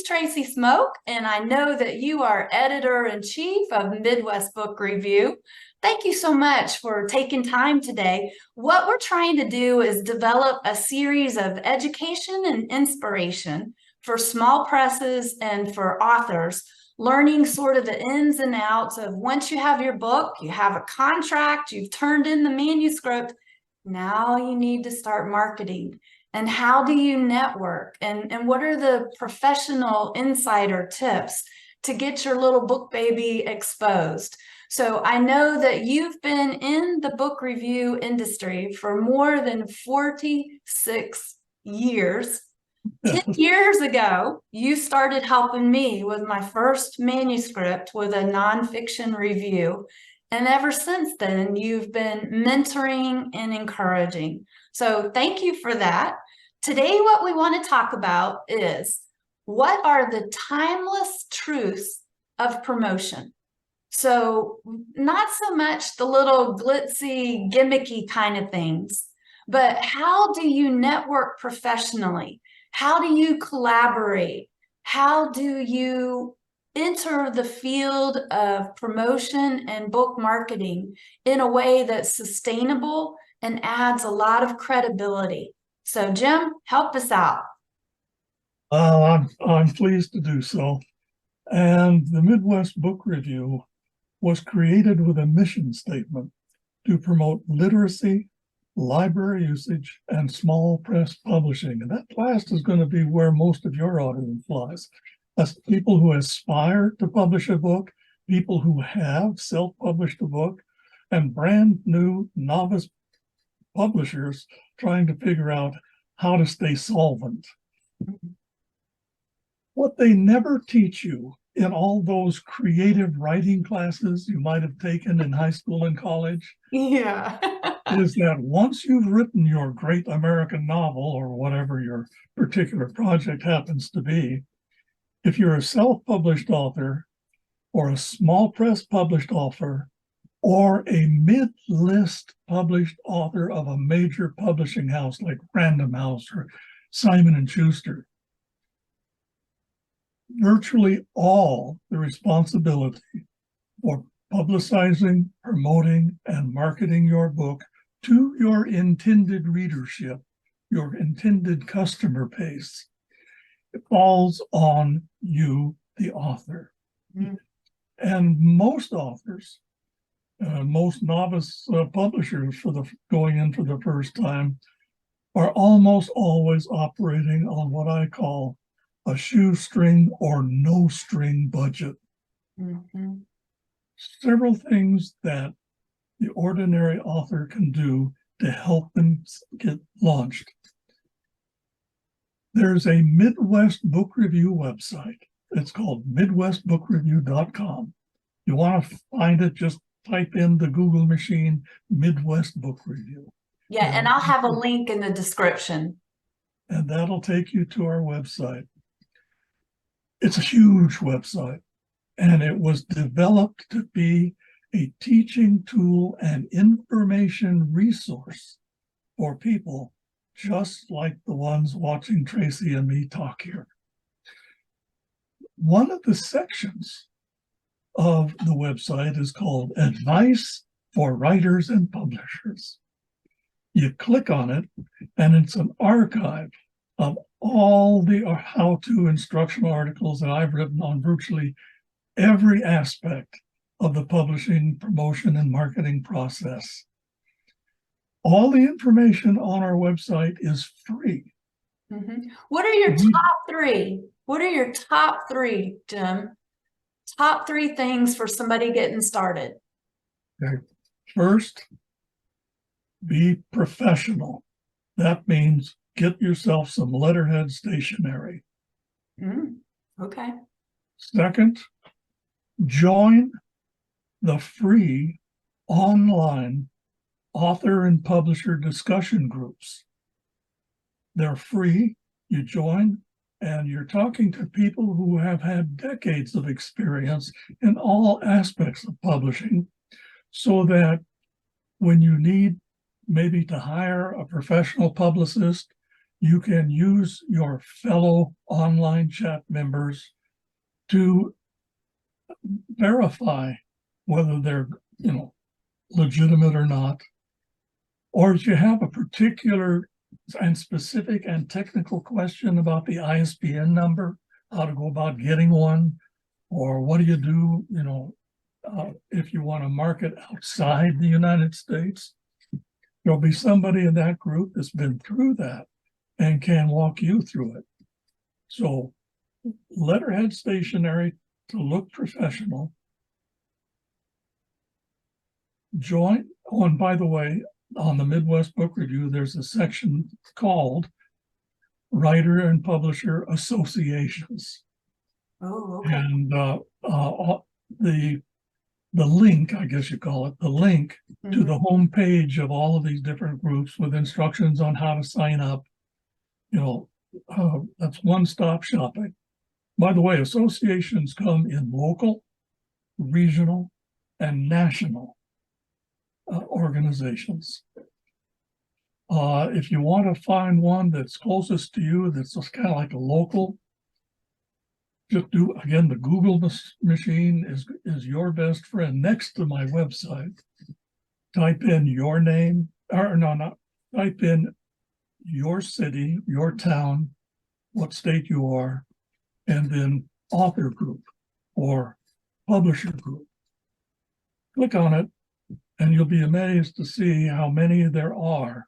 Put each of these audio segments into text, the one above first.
Tracy Smoke, and I know that you are editor-in-chief of Midwest Book Review. Thank you so much for taking time today. What we're trying to do is develop a series of education and inspiration for small presses and for authors, learning sort of the ins and outs of once you have your book, you have a contract, you've turned in the manuscript, now you need to start marketing. And how do you network? And what are the professional insider tips to get your little book baby exposed? So I know that you've been in the book review industry for more than 46 years. 10 years ago, you started helping me with my first manuscript with a nonfiction review. And ever since then, you've been mentoring and encouraging. So thank you for that. Today, what we want to talk about is what are the timeless truths of promotion? So not so much the little glitzy, gimmicky kind of things, but how do you network professionally? How do you collaborate? How do you enter the field of promotion and book marketing in a way that's sustainable and adds a lot of credibility? So Jim, help us out. I'm pleased to do so. And the Midwest Book Review was created with a mission statement to promote literacy, library usage, and small press publishing. And that last is going to be where most of your audience lies. That's people who aspire to publish a book, people who have self-published a book, and brand new novice publishers trying to figure out how to stay solvent. What they never teach you in all those creative writing classes you might have taken in high school and college, yeah, is that once you've written your great American novel or whatever your particular project happens to be, if you're a self-published author or a small press published author or a mid-list published author of a major publishing house like Random House or Simon & Schuster, virtually all the responsibility for publicizing, promoting, and marketing your book to your intended readership, your intended customer base, it falls on you, the author. Mm-hmm. And most authors, most novice publishers going in for the first time are almost always operating on what I call a shoestring or no string budget. Mm-hmm. Several things that the ordinary author can do to help them get launched. There's a Midwest Book Review website. It's called midwestbookreview.com. You want to find it, just type in the Google machine, Midwest Book Review. Yeah, and I'll have a link in the description. And that'll take you to our website. It's a huge website, and it was developed to be a teaching tool and information resource for people just like the ones watching Tracy and me talk here. One of the sections of the website is called Advice for Writers and Publishers. You click on it, and it's an archive of all the how-to instructional articles that I've written on virtually every aspect of the publishing, promotion, and marketing process. All the information on our website is free. Mm-hmm. What are your top three? What are your top three, Jim? Top three things for somebody getting started. Okay. First, be professional. That means get yourself some letterhead stationery. Okay. Second, join the free online author and publisher discussion groups. They're free. You join, and you're talking to people who have had decades of experience in all aspects of publishing, so that when you need maybe to hire a professional publicist, You can use your fellow online chat members to verify whether they're, legitimate or not. Or if you have a particular and specific and technical question about the ISBN number, how to go about getting one, or what do you do, if you want to market outside the United States, there'll be somebody in that group that's been through that and can walk you through it. So letterhead stationery to look professional. Join, oh, and by the way, on the Midwest Book Review, there's a section called Writer and Publisher Associations. Oh, okay. And the link, I guess you call it, the link to the home page of all of these different groups with instructions on how to sign up, that's one-stop shopping. By the way, associations come in local, regional, and national organizations. If you want to find one that's closest to you, that's just kind of like a local, just do, again, the Google machine is your best friend. Next to my website, type in your name, or no, not, type in your city, your town, what state you are, and then author group or publisher group. Click on it, and you'll be amazed to see how many there are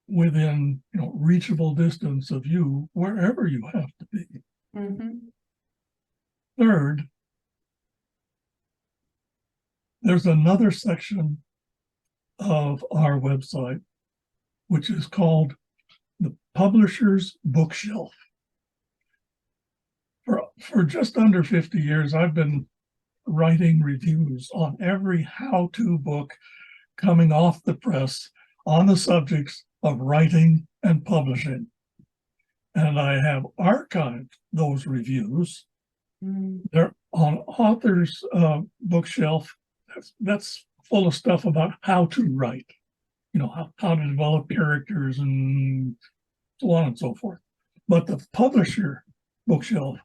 within reachable distance of you, wherever you have to be. Third, there's another section of our website which is called the Publisher's Bookshelf. For just under 50 years, I've been writing reviews on every how-to book coming off the press on the subjects of writing and publishing. And I have archived those reviews. They're on Author's Bookshelf. That's full of stuff about how to write, how to develop characters and so on and so forth. But the Publisher Bookshelf,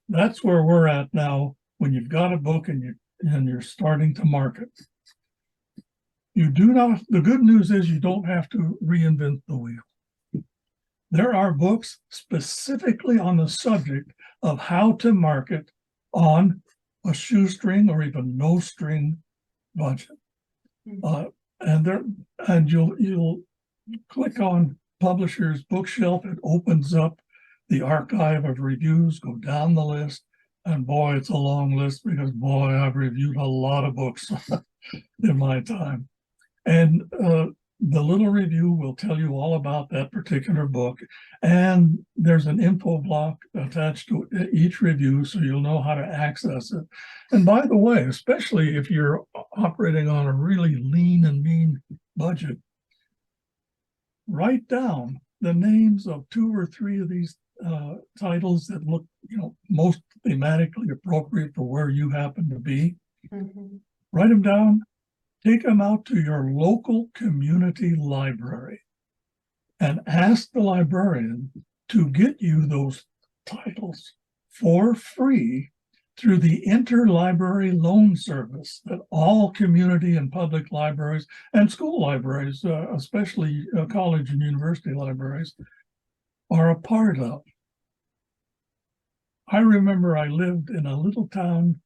that's where we're at now when you've got a book and you're starting to market. You do not, the good news is you don't have to reinvent the wheel. There are books specifically on the subject of how to market on a shoestring or even no string budget. And you'll click on Publisher's Bookshelf. It opens up the archive of reviews, go down the list, and boy, it's a long list because boy, I've reviewed a lot of books in my time. And the little review will tell you all about that particular book. And there's an info block attached to each review, so you'll know how to access it. And by the way, especially if you're operating on a really lean and mean budget, write down the names of 2 or 3 of these titles that look, most thematically appropriate for where you happen to be. Write them down. Take them out to your local community library and ask the librarian to get you those titles for free through the interlibrary loan service that all community and public libraries and school libraries, especially college and university libraries, are a part of. I remember I lived in a little town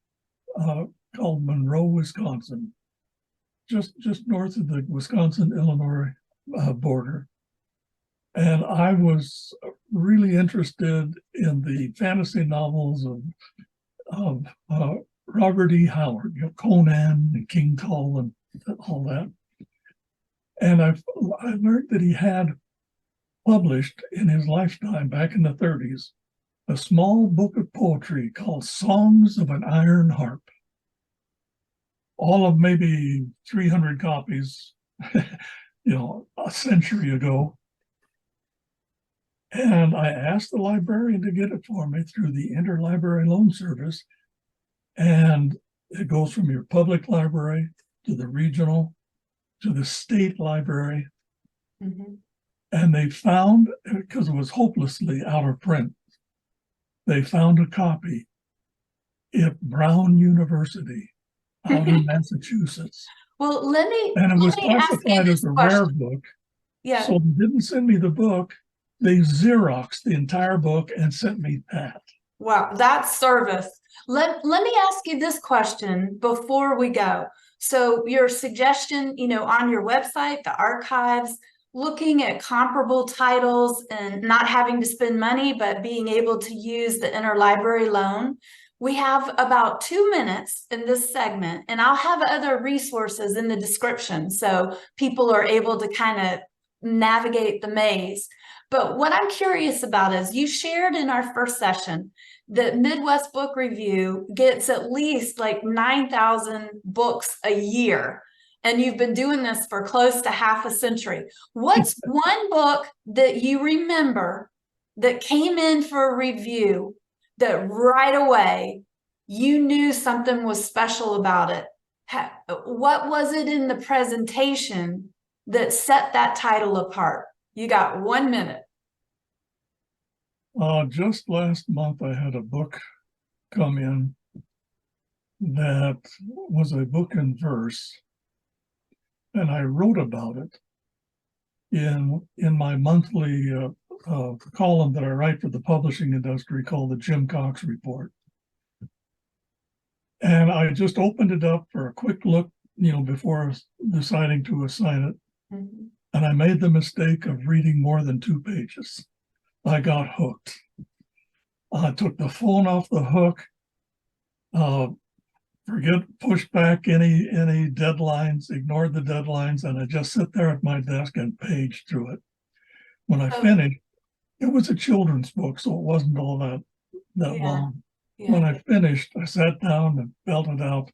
called Monroe, Wisconsin, just north of the Wisconsin-Illinois border. And I was really interested in the fantasy novels of Robert E. Howard, Conan and King Cole and all that. And I learned that he had published in his lifetime, back in the 30s, a small book of poetry called Songs of an Iron Harp. All of maybe 300 copies, a century ago. And I asked the librarian to get it for me through the interlibrary loan service. And it goes from your public library to the regional to the state library. And they found, because it was hopelessly out of print, they found a copy at Brown University out in Massachusetts. Well, And it was let me ask you classified this as a rare question. book. Yeah. So they didn't send me the book. They Xeroxed the entire book and sent me that. Wow, that's service. Let me ask you this question before we go. So your suggestion, on your website, the archives, looking at comparable titles and not having to spend money, but being able to use the interlibrary loan. We have about 2 minutes in this segment, and I'll have other resources in the description so people are able to kind of navigate the maze. But what I'm curious about is you shared in our first session that Midwest Book Review gets at least like 9,000 books a year. And you've been doing this for close to half a century. What's one book that you remember that came in for a review that right away you knew something was special about it? What was it in the presentation that set that title apart? You got 1 minute. Just last month, I had a book come in that was a book in verse, and I wrote about it in my monthly column that I write for the publishing industry called the Jim Cox Report. And I just opened it up for a quick look, before deciding to assign it. Mm-hmm. And I made the mistake of reading more than 2 pages. I got hooked. I took the phone off the hook, pushed back any deadlines, ignored the deadlines, and I just sit there at my desk and paged through it. When I finished, it was a children's book, so it wasn't all that long. Yeah. When I finished, I sat down and belted out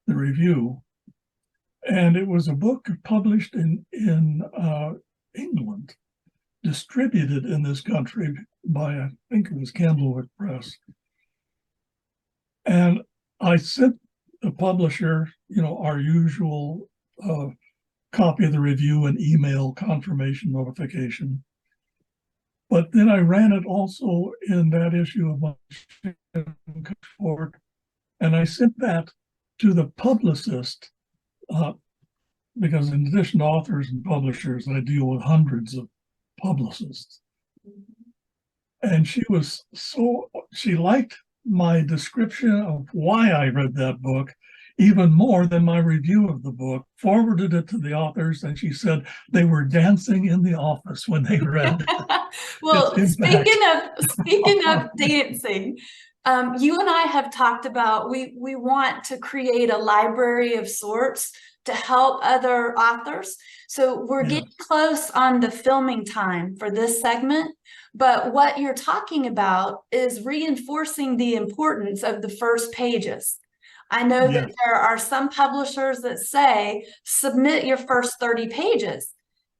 the review. And it was a book published in England, distributed in this country by, I think it was Candlewick Press. And I sent the publisher, our usual copy of the review and email confirmation notification. But then I ran it also in that issue of my report, and I sent that to the publicist, because in addition to authors and publishers, I deal with hundreds of publicists. And she liked my description of why I read that book even more than my review of the book, forwarded it to the authors, and she said they were dancing in the office when they read it. Well, speaking of dancing, you and I have talked about we want to create a library of sorts to help other authors. So we're getting close on the filming time for this segment. But what you're talking about is reinforcing the importance of the first pages. I know that there are some publishers that say, submit your first 30 pages.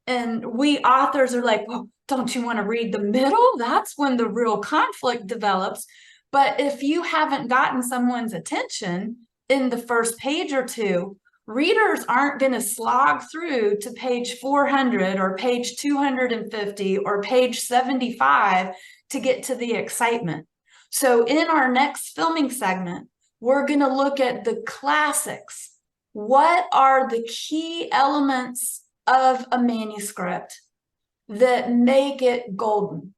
And we authors are like, well, don't you want to read the middle? That's when the real conflict develops. But if you haven't gotten someone's attention in the first page or two, readers aren't going to slog through to page 400 or page 250 or page 75 to get to the excitement. So in our next filming segment, we're going to look at the classics. What are the key elements of a manuscript that make it golden,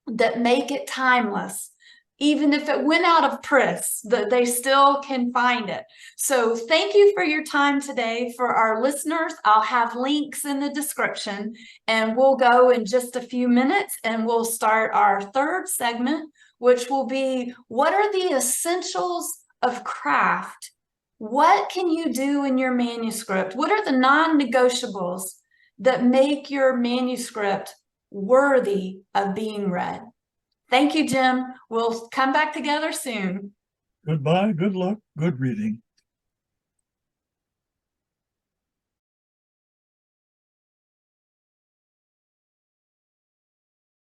that make it timeless? Even if it went out of press, that they still can find it. So thank you for your time today. For our listeners, I'll have links in the description, and we'll go in just a few minutes and we'll start our third segment, which will be, what are the essentials of craft? What can you do in your manuscript? What are the non-negotiables that make your manuscript worthy of being read? Thank you, Jim. We'll come back together soon. Goodbye, good luck, good reading.